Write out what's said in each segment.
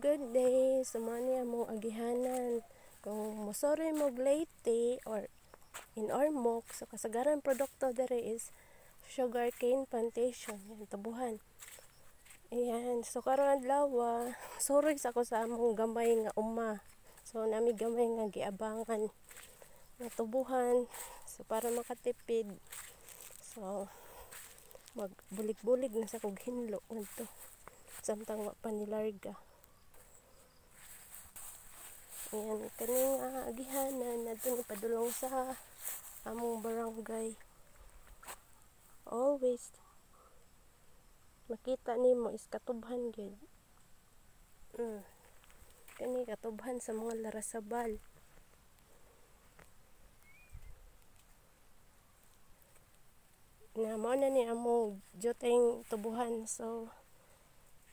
good day. Sumani mo agihanan. Kung mosore mo late or in Ormoc, so kasagaran produkto dere is sugarcane plantation. Yan, tubuhan. Ayan, so karon adlaw, sorry sa ako sa among gamay nga uma. So nami gamay nga giabangan nga tubuhan. So para makatipid. So magbulig-bulig na sa kog hinlo ngadto. Samtang wa pa nilarga. Ayan, kaning agihanan natin ipadulong sa among barangay. Always makita nimo is katubhan gyud. Kani katubhan sa mga larasabal. Na mao na ni among juteng tubuhan. So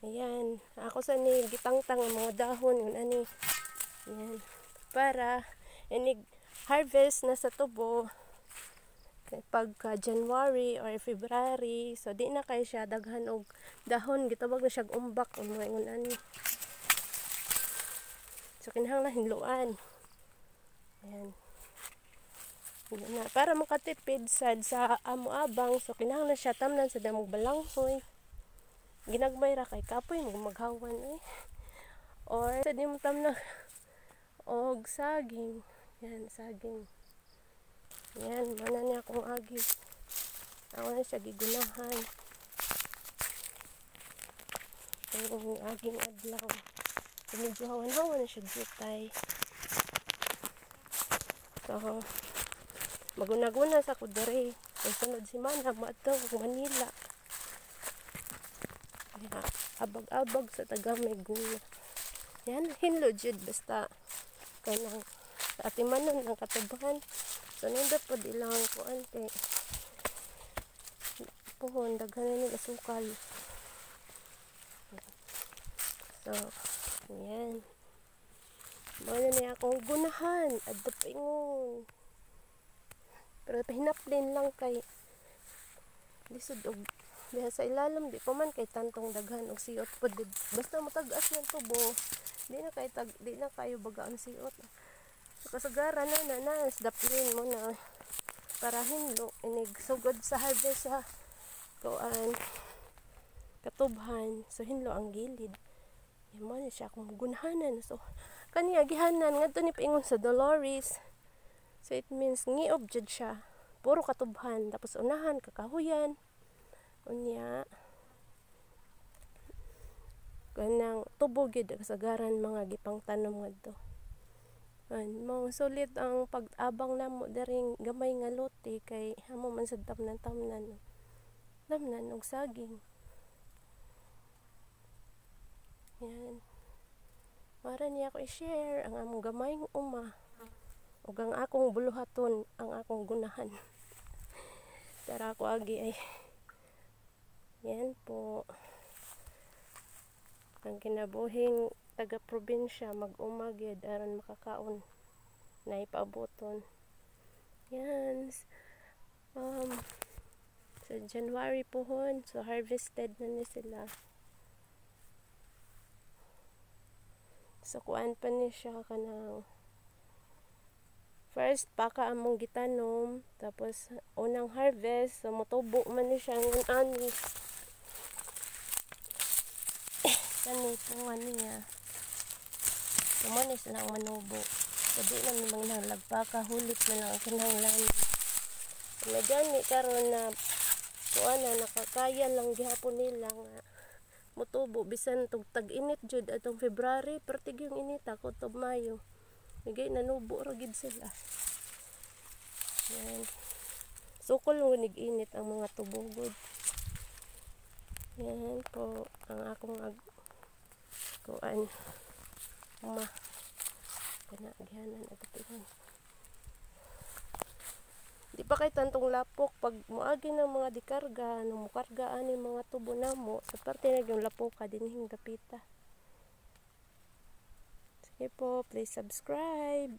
ayan, ako sa ni gitangtang mga dahon yun ani. Ayan, para inig harvest na sa tubo pagka January or February, so di na kay siya daghan og dahon, gitawag na siya umbak o mga ingon ani. So kinahanglan hinluan. Ayan. Na para makatipid sad sa amo-abang, so kinahanglan siya tamnan sa damog balanghoy. Ginagmay ra kay kapoy maghawan or sa di mo tamnan og saging. Yan, saging. Yan, mana niya akong agi. Ako na siya gigunahan. Ang aging adlaw. So, medyo hawan-hawan na siya jutay. So, magunaguna sa kudere. Ang sunod si Mana, maato kung Manila. Yan, abag-abag sa tagamay gula. Yan, hinlo jud basta kanang sa atimanon ang katubahan. So nindot po ilang kuan kay pohon daghan ni asukal. So yan, mao ni akong gunahan adto ingon, pero pahinaplin lang kay lisod og diha sa ilalim di pa man kay tantong daghan og siot pod basta matag-as ng tubo. Di na kayo bagaan siot. So, kasagaran na daplin mo na para hinlo inig sugod sa harvest sa kuan katubhan. So hinlo ang gilid. Yan mo siya akong gunhanan. So kaniya gihanan ngadto ni paingon sa Dolores. So it means ngiob jud siya. Puro katubhan tapos unahan kakahuyan. Unya kanang tubo gyud kasagaran mga gipang tanom ngadto. Mo sulit ang pag-abang namo daring gamay nga lote kay amo man sad tamnan og saging. Yan. Para niya ako i-share ang among gamayng uma ug ang akong buluhaton, ang akong gunahan. Tara ko agi ay. Yan po. Ang kinabuhing taga-probinsya mag-umagyad aron makakaon na ipaaboton. Yan. Sa January pohon, so harvested na ni sila. So kuan pa ni siya kanang first paka among gitanom, tapos unang harvest, so motubo man ni siya ngun ani. Kani tungan niya. Tumanis lang manubo. So di na namang nalagpaka, hulit na lang ang kinahanglan. Nagani karon na kuan na nakakaya lang gihapon nila nga motubo bisan tug tag-init jud atong February, pertig yung init ako tob Mayo. Nagay nanubo ra gid sila. Yan. Sukol ngunig init ang mga tubugod. Yan po ang akong kuan uma panagihanan at pinon. Di pa kay tantong lapok pag moagi ng mga dikarga no mukarga ani mga tubo namo sa parte na yung lapok dinhing dapita. Sige po, please subscribe.